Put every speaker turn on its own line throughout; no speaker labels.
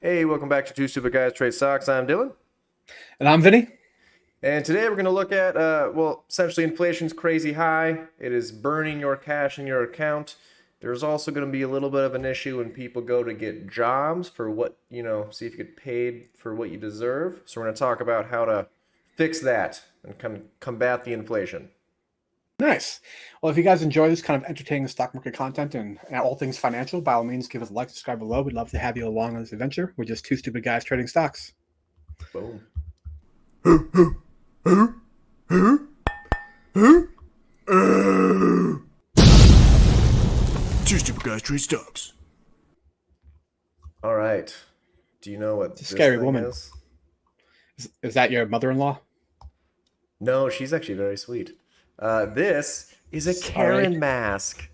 Hey, welcome back to Two Stupid Guys Trade Stocks. I'm Dylan.
And I'm Vinny.
And today we're going to look at, essentially inflation's crazy high. It is burning your cash in your account. There's also going to be a little bit of an issue when people go to get jobs for what, see if you get paid for what you deserve. So we're going to talk about how to fix that and kind of combat the inflation.
Nice. Well, if you guys enjoy this kind of entertaining stock market content and all things financial, by all means, give us a like, subscribe below. We'd love to have you along on this adventure. We're just two stupid guys trading stocks.
Boom.
Two stupid guys trade stocks.
All right. Do you know what
It's a
this
scary
thing
woman.
is?
Is that your mother-in-law?
No, she's actually very sweet. This is a
Sorry.
Karen mask.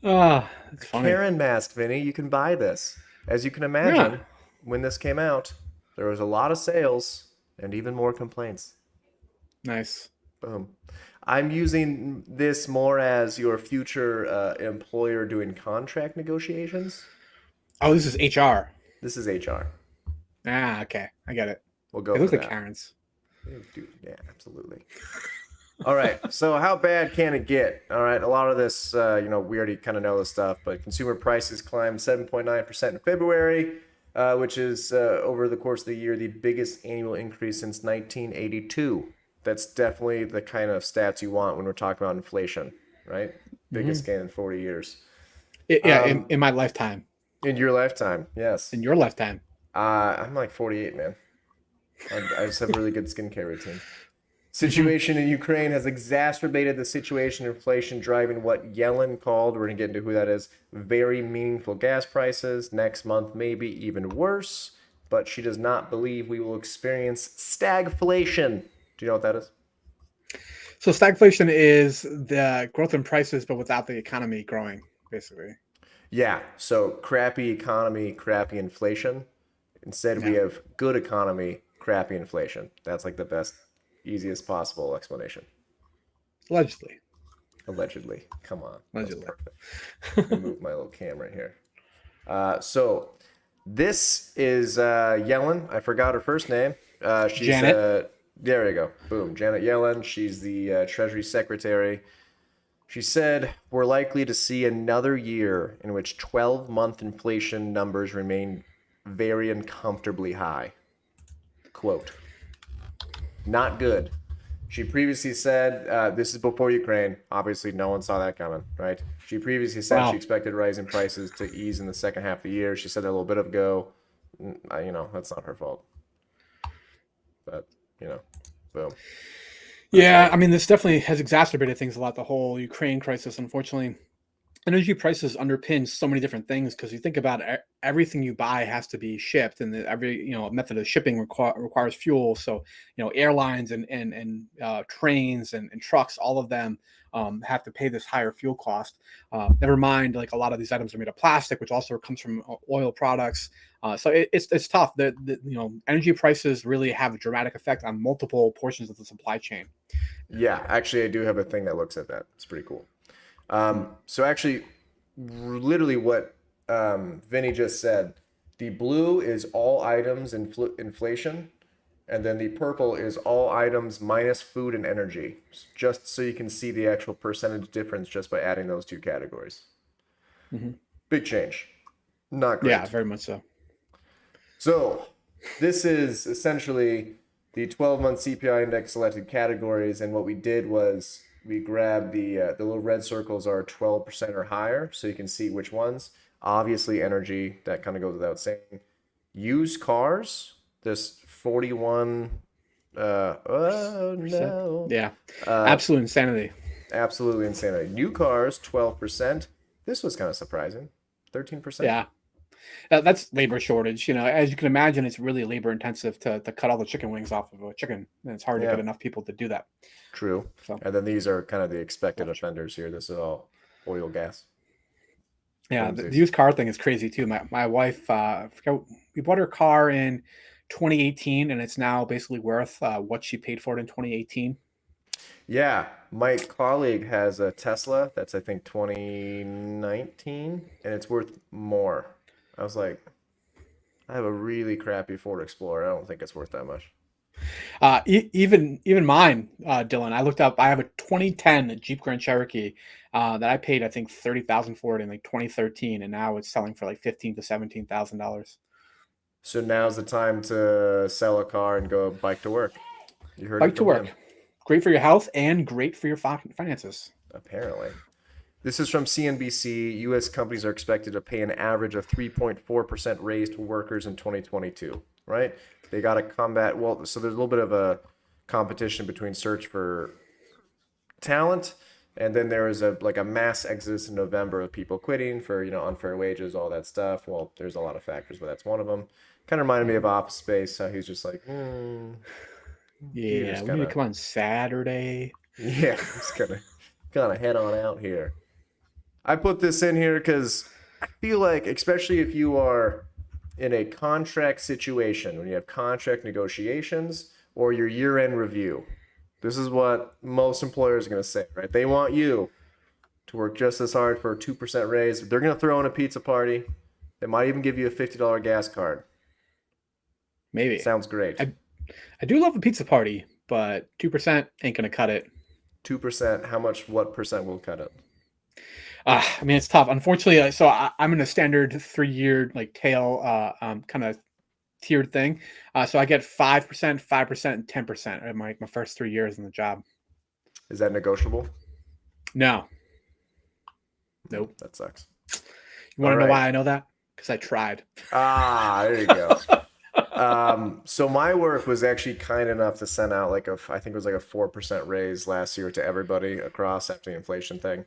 Ah,
A
it's funny.
Karen mask, Vinny. You can buy this. As you can
Yeah,
imagine, when this came out, there was a lot of sales and even more complaints.
nice.
Boom. I'm using this more as your future employer doing contract negotiations.
Oh, this is HR.
This is HR.
Ah, okay. I get it.
We'll go
It
for
looks like
that.
Karen's.
Dude, yeah, absolutely. All right. So how bad can it get? All right. A lot of this, we already kind of know this stuff, but consumer prices climbed 7.9% in February, which is over the course of the year the biggest annual increase since 1982. That's definitely the kind of stats you want when we're talking about inflation, right? Biggest
Hmm.
gain in 40 years.
Yeah, in my lifetime.
In your lifetime, yes.
In your lifetime.
I'm like 48, man. I just have a really good skincare routine.
Hmm.
Situation in Ukraine has exacerbated the situation of inflation, driving what Yellen called, we're going to get into who that is, very meaningful gas prices. Next month, maybe even worse. But she does not believe we will experience stagflation. Do you know what that is?
So stagflation is the growth in prices, but without the economy growing, basically.
Yeah, so crappy economy, crappy inflation. Instead, we
Yeah,
have good economy, crappy inflation. That's like the best, easiest possible explanation.
allegedly.
Allegedly. Come on. That's
Allegedly.
perfect. Let me move my little camera here. So this is Yellen. I forgot her first name. She's
Janet.
there you go. Boom. Janet Yellen. She's the Treasury Secretary. She said we're likely to see another year in which 12-month inflation numbers remain very uncomfortably high. Quote, not good. She previously said, this is before Ukraine. Obviously, no one saw that coming, right? She previously said she
Wow.
expected rising prices to ease in the second half of the year. She said that a little bit ago. That's not her fault. But, you know, boom. That's
Yeah,
it.
I mean, this definitely has exacerbated things a lot. The whole Ukraine crisis, unfortunately, energy prices underpin so many different things because you think about everything you buy has to be shipped, and every method of shipping requires fuel. So airlines and trains and trucks, all of them have to pay this higher fuel cost. Never mind, like a lot of these items are made of plastic, which also comes from oil products. So it's tough. The energy prices really have a dramatic effect on multiple portions of the supply chain.
Yeah, actually, I do have a thing that looks at that. It's pretty cool.
Hmm.
So actually, literally what Vinny just said, the blue is all items inflation, and then the purple is all items minus food and energy, just so you can see the actual percentage difference just by adding those two categories.
Hmm.
Big change. Not
Yeah,
great.
very much so.
So this is essentially the 12-month CPI index selected categories, and what we did was we grabbed the little red circles are 12% or higher, so you can see which ones. Obviously, energy, that kind of goes without saying. Used cars, this 41, oh
Percent.
no,
Yeah,
uh,
absolute insanity.
absolutely insanity. New cars, 12%. This was kind of surprising, 13%.
Yeah, that's labor shortage. As you can imagine, it's really labor intensive to cut all the chicken wings off of a chicken, and it's hard to get
Yeah,
enough people to do that.
true.
So,
And then these are kind of the expected
gosh.
offenders here. This is all oil, gas,
Yeah, the
twinsies.
used car thing is crazy too. My wife, I forgot, we bought her car in 2018, and it's now basically worth what she paid for it in 2018.
Yeah, my colleague has a Tesla that's I think 2019 and it's worth more. I was like, I have a really crappy Ford Explorer. I don't think it's worth that much.
Even mine, Dylan. I looked up. I have a 2010 Jeep Grand Cherokee that I paid I think 30,000 for it in like 2013, and now it's selling for like 15 to $17,000.
So now's the time to sell a car and go bike to work. You heard
Bike
it
to
from
work,
him,
great for your health and great for your finances.
apparently. This is from CNBC. U.S. companies are expected to pay an average of 3.4% raise to workers in 2022, right? They got to combat, well, so there's a little bit of a competition between search for talent, and then there was a mass exodus in November of people quitting for, unfair wages, all that stuff. Well, there's a lot of factors, but that's one of them. Kind of reminded me of Office Space, how he's just like, you
Yeah,
just
we need to
gotta,
come on Saturday.
yeah, just gotta head on out here. I put this in here because I feel like, especially if you are in a contract situation, when you have contract negotiations or your year-end review, this is what most employers are going to say, right? They want you to work just as hard for a 2% raise. They're going to throw in a pizza party. They might even give you a $50 gas card.
Maybe.
Sounds great.
I do love a pizza party, but 2% ain't gonna cut it.
2%, what percent will cut it?
I mean, it's tough. Unfortunately, so I'm in a standard 3-year like tail kind of tiered thing. So I get 5%, 5%, and 10% in my first 3 years in the job.
Is that negotiable?
No. Nope.
That sucks.
You want to
All
know
right.
why I know that? Because I tried.
There you go. So my work was actually kind enough to send out I think it was like a 4% raise last year to everybody across after the inflation thing.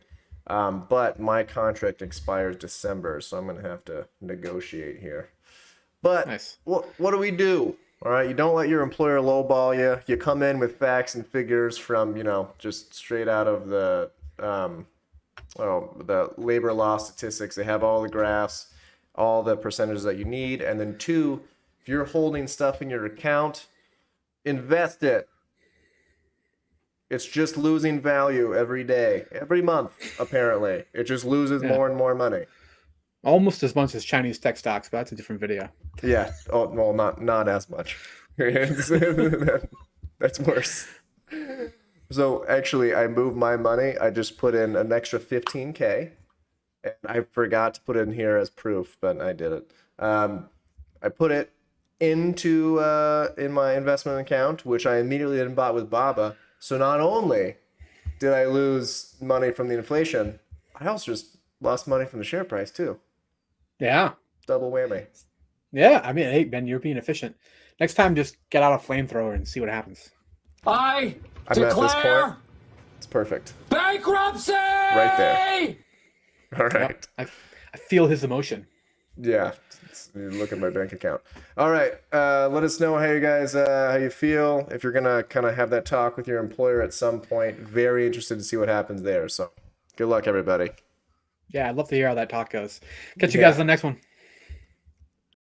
But my contract expires December, so I'm gonna have to negotiate here. But
Nice.
what do we do? All right, you don't let your employer lowball you. You come in with facts and figures from, just straight out of the labor law statistics. They have all the graphs, all the percentages that you need. And then two, if you're holding stuff in your account, invest it. It's just losing value every day, every month, apparently. It just loses
Yeah.
more and more money.
Almost as much as Chinese tech stocks, but that's a different video.
Yeah. Oh, well, not as much. That's worse. So actually, I moved my money. I just put in an extra 15K, and I forgot to put it in here as proof, but I did it. I put it into in my investment account, which I immediately then bought with Baba. So not only did I lose money from the inflation, I also just lost money from the share price too.
Yeah.
Double whammy.
Yeah. I mean, hey, Ben, you're being efficient. Next time, just get out a flamethrower and see what happens.
I'm at this point. It's perfect.
Bankruptcy!
Right there. All right.
Yep. I feel his emotion.
Yeah. Look at my bank account. All right. Let us know how you guys how you feel. If you're gonna kind of have that talk with your employer at some point, very interested to see what happens there. So good luck, everybody.
Yeah, I'd love to hear how that talk goes. Catch you guys in the next one.